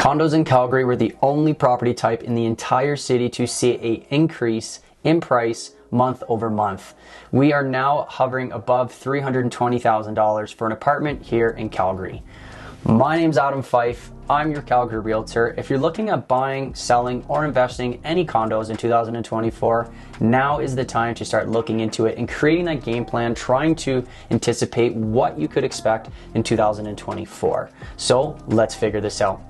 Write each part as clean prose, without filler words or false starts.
Condos in Calgary were the only property type in the entire city to see an increase in price month over month. We are now hovering above $320,000 for an apartment here in Calgary. My name's Adam Fyfe. I'm your Calgary Realtor. If you're looking at buying, selling, or investing any condos in 2024, now is the time to start looking into it and creating that game plan, trying to anticipate what you could expect in 2024. So let's figure this out.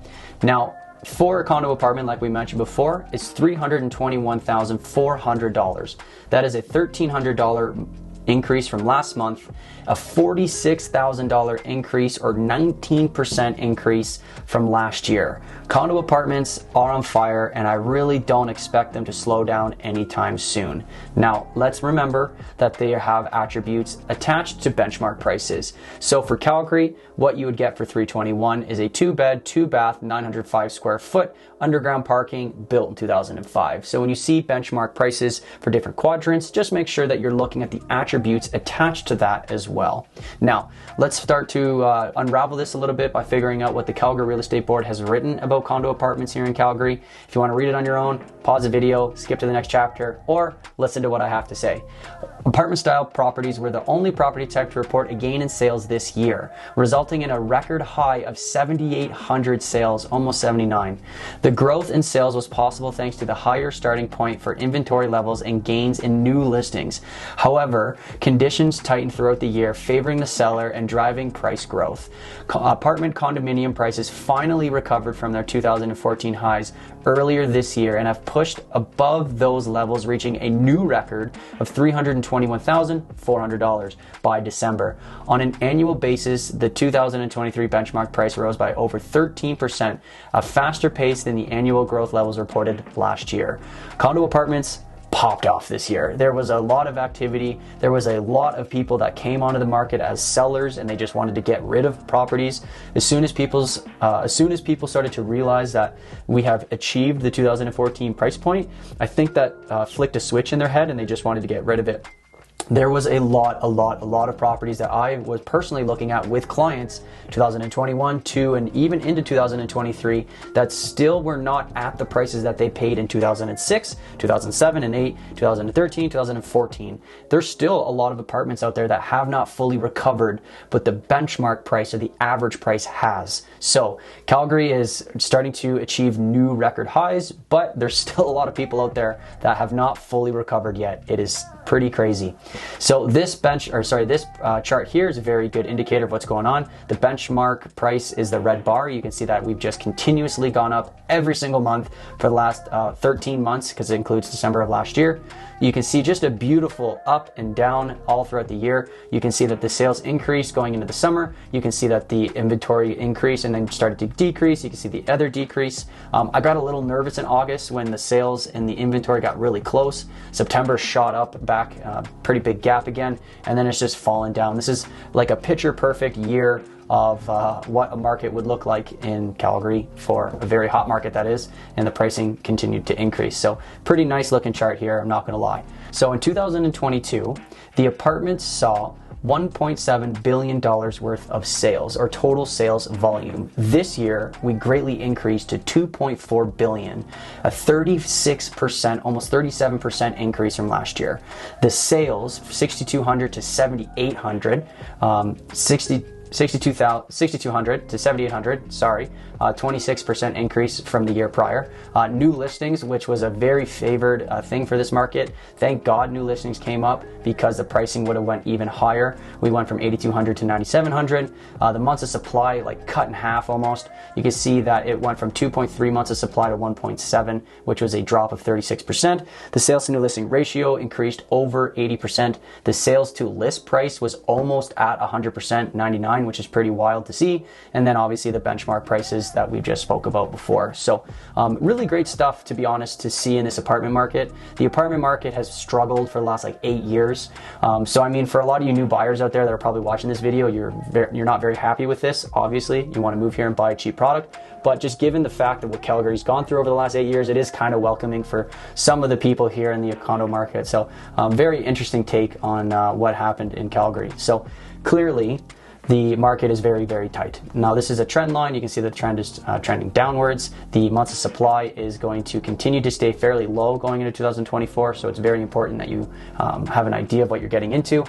Now, for a condo apartment, like we mentioned before, it's $321,400. That is a $1,300 increase from last month, a $46,000 increase or 19% increase from last year. Condo apartments are on fire, and I really don't expect them to slow down anytime soon. Now, let's remember that they have attributes attached to benchmark prices. So for Calgary, what you would get for $321 is a 2-bed, 2-bath, 905 square foot underground parking built in 2005. So when you see benchmark prices for different quadrants, just make sure that you're looking at the attributes attached to that as well. Now, let's start to unravel this a little bit by figuring out what the Calgary Real Estate Board has written about condo apartments here in Calgary. If you want to read it on your own, pause the video, skip to the next chapter, or listen to what I have to say. Apartment style properties were the only property type to report a gain in sales this year, resulting in a record high of 7,800 sales, almost 79. The growth in sales was possible thanks to the higher starting point for inventory levels and gains in new listings. However, conditions tightened throughout the year, favoring the seller and driving price growth. Apartment condominium prices finally recovered from their 2014 highs earlier this year and have pushed above those levels, reaching a new record of $321,400 by December. On an annual basis, the 2023 benchmark price rose by over 13%, a faster pace than the annual growth levels reported last year. Condo apartments popped off this year. There was a lot of activity. There was a lot of people that came onto the market as sellers, and they just wanted to get rid of properties. As soon as people started to realize that we have achieved the 2014 price point, I think that flicked a switch in their head, and they just wanted to get rid of it. There was a lot of properties that I was personally looking at with clients 2021, 2, and even into 2023 that still were not at the prices that they paid in 2006, 2007 and 8, 2013, 2014. There's still a lot of apartments out there that have not fully recovered, but the benchmark price or the average price has. So Calgary is starting to achieve new record highs, but there's still a lot of people out there that have not fully recovered yet. It is pretty crazy. So this chart here is a very good indicator of what's going on. The benchmark price is the red bar. You can see that we've just continuously gone up every single month for the last 13 months, because it includes December of last year. You can see just a beautiful up and down all throughout the year. You can see that the sales increase going into the summer. You can see that the inventory increased and then started to decrease. You can see the other decrease. I got a little nervous in August when the sales and the inventory got really close. September shot up back, pretty big gap again, and then it's just fallen down. This is like a picture perfect year of what a market would look like in Calgary, for a very hot market that is, and the pricing continued to increase. So pretty nice looking chart here, I'm not gonna lie. So in 2022, the apartments saw $1.7 billion worth of sales, or total sales volume. This year, we greatly increased to $2.4 billion, a 36%, almost 37% increase from last year. The sales, 6,200 to 7,800, 6,200 to 7,800, sorry, 26% increase from the year prior. New listings, which was a very favored thing for this market. Thank God new listings came up, because the pricing would have went even higher. We went from 8,200 to 9,700. The months of supply like cut in half almost. You can see that it went from 2.3 months of supply to 1.7, which was a drop of 36%. The sales to new listing ratio increased over 80%. The sales to list price was almost at 100%, 99, which is pretty wild to see. And then obviously the benchmark prices that we just spoke about before. So really great stuff, to be honest, to see in this apartment market. The apartment market has struggled for the last like 8 years. So I mean, for a lot of you new buyers out there that are probably watching this video, you're not very happy with this. Obviously, you want to move here and buy a cheap product. But just given the fact of what Calgary's gone through over the last 8 years, it is kind of welcoming for some of the people here in the condo market. So very interesting take on what happened in Calgary. So clearly, the market is very, very tight. Now this is a trend line. You can see the trend is trending downwards. The months of supply is going to continue to stay fairly low going into 2024. So it's very important that you have an idea of what you're getting into.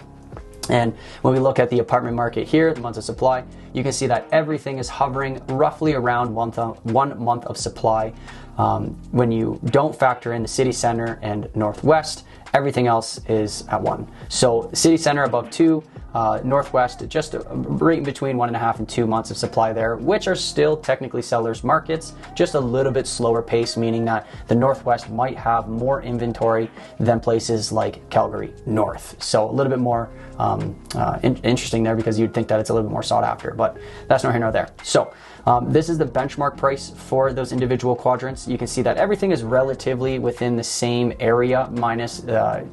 And when we look at the apartment market here, the months of supply, you can see that everything is hovering roughly around 1 month of supply. When you don't factor in the city center and northwest, everything else is at 1. So city center above 2, northwest just right in between 1.5 and 2 months of supply there, which are still technically sellers markets, just a little bit slower pace, meaning that the northwest might have more inventory than places like Calgary North. So a little bit more interesting there, because you'd think that it's a little bit more sought after, but that's nor here nor there. So this is the benchmark price for those individual quadrants. You can see that everything is relatively within the same area, minus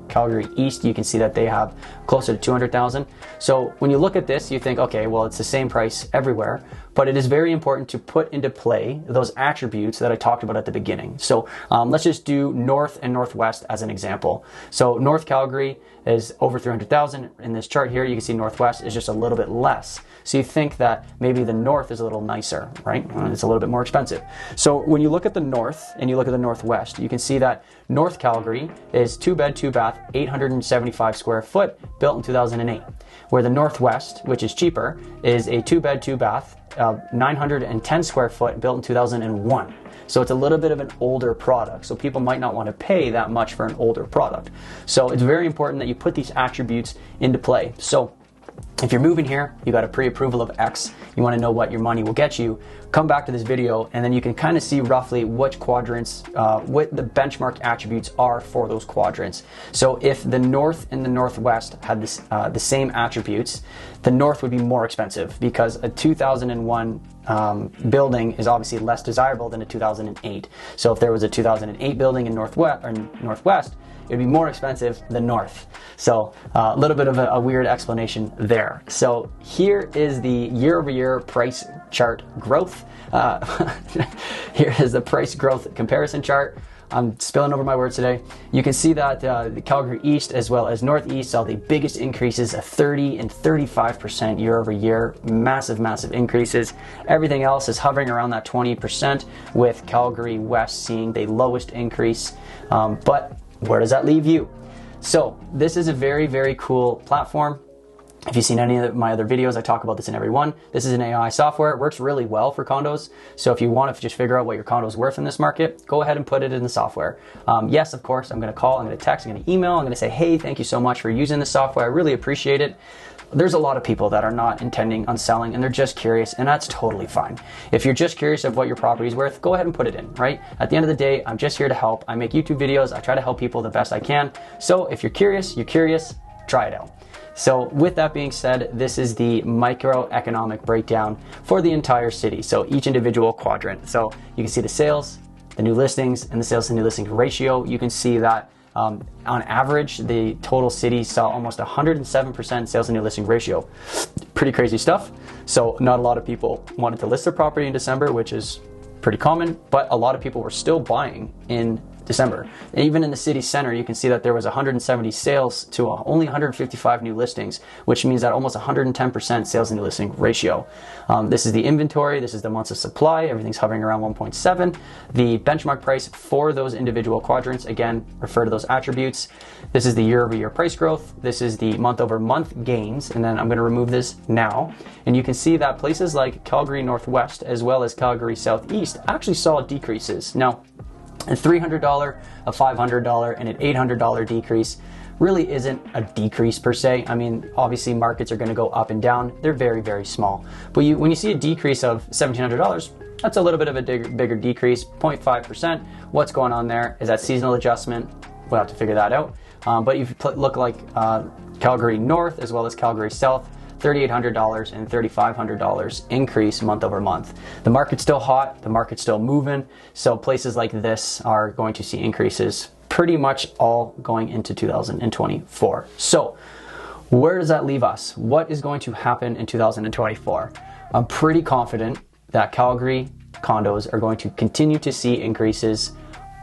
Calgary East. You can see that they have closer to 200,000. So when you look at this, you think, okay, well, it's the same price everywhere, but it is very important to put into play those attributes that I talked about at the beginning. So let's just do North and Northwest as an example. So North Calgary is over 300,000. In this chart here, you can see Northwest is just a little bit less. So you think that maybe the North is a little nicer, right? It's a little bit more expensive. So when you look at the North and you look at the Northwest, you can see that North Calgary is 2-bed, 2-bath, 875 square foot, built in 2008. Where the Northwest, which is cheaper, is a 2-bed, 2-bath, 910 square foot, built in 2001. So it's a little bit of an older product. So people might not want to pay that much for an older product. So it's very important that you put these attributes into play. So if you're moving here, you got a pre-approval of X, you want to know what your money will get you, come back to this video and then you can kind of see roughly which quadrants, what the benchmark attributes are for those quadrants. So if the North and the Northwest had this, the same attributes, the North would be more expensive, because a 2001 building is obviously less desirable than a 2008. So if there was a 2008 building in Northwest, it would be more expensive than North. So a little bit of a weird explanation there. So here is the year-over-year price chart growth. Here is the price growth comparison chart. I'm spilling over my words today. You can see that the Calgary East as well as Northeast saw the biggest increases of 30 and 35% year over year. Massive, massive increases. Everything else is hovering around that 20%, with Calgary West seeing the lowest increase. But where does that leave you? So this is a very, very cool platform. If you've seen any of my other videos, I talk about this in every one. This is an AI software. It works really well for condos. So if you want to just figure out what your condo is worth in this market, go ahead and put it in the software. Yes, of course, I'm going to call, I'm going to text, I'm going to email, I'm going to say, hey, thank you so much for using this software. I really appreciate it. There's a lot of people that are not intending on selling and they're just curious, and that's totally fine. If you're just curious of what your property is worth, go ahead and put it in, right? At the end of the day, I'm just here to help. I make YouTube videos. I try to help people the best I can. So if you're curious, try it out. So with that being said, this is the microeconomic breakdown for the entire city. So each individual quadrant. So you can see the sales, the new listings, and the sales to new listings ratio. You can see that on average, the total city saw almost 107% sales to new listing ratio. Pretty crazy stuff. So not a lot of people wanted to list their property in December, which is pretty common, but a lot of people were still buying in December. And even in the city center, you can see that there was 170 sales to only 155 new listings, which means that almost 110% sales to new listing ratio. This is the inventory. This is the months of supply. Everything's hovering around 1.7. The benchmark price for those individual quadrants, again, refer to those attributes. This is the year-over-year price growth. This is the month-over-month gains. And then I'm going to remove this now. And you can see that places like Calgary Northwest as well as Calgary Southeast actually saw decreases. Now, a $300, a $500, and an $800 decrease really isn't a decrease per se. I mean, obviously markets are going to go up and down. They're very, very small. But when you see a decrease of $1,700, that's a little bit of a bigger decrease, 0.5%. What's going on there? Is that seasonal adjustment? We'll have to figure that out. But if you look like Calgary North as well as Calgary South, $3,800 and $3,500 increase month over month. The market's still hot, the market's still moving, so places like this are going to see increases pretty much all going into 2024. So where does that leave us? What is going to happen in 2024? I'm pretty confident that Calgary condos are going to continue to see increases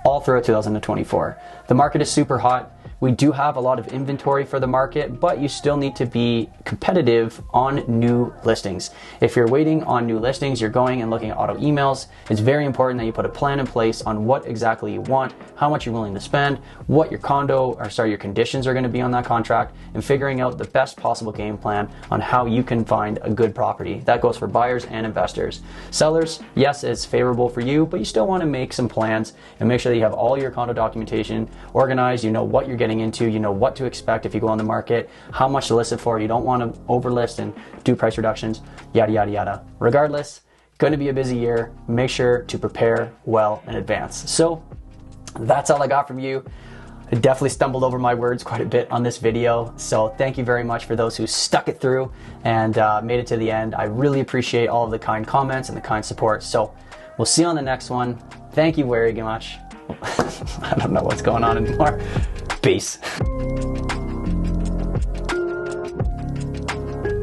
all throughout 2024. The market is super hot. We do have a lot of inventory for the market, but you still need to be competitive on new listings. If you're waiting on new listings, you're going and looking at auto emails, it's very important that you put a plan in place on what exactly you want, how much you're willing to spend, what your your conditions are going to be on that contract, and figuring out the best possible game plan on how you can find a good property. That goes for buyers and investors. Sellers, yes, it's favorable for you, but you still want to make some plans and make sure that you have all your condo documentation organized. You know what you're getting into, you know what to expect if you go on the market, how much to list it for. You don't want to overlist and do price reductions, yada, yada, yada. Regardless, going to be a busy year. Make sure to prepare well in advance. So that's all I got from you. I definitely stumbled over my words quite a bit on this video. So thank you very much for those who stuck it through and made it to the end. I really appreciate all of the kind comments and the kind support. So we'll see you on the next one. Thank you very much. I don't know what's going on anymore. Peace.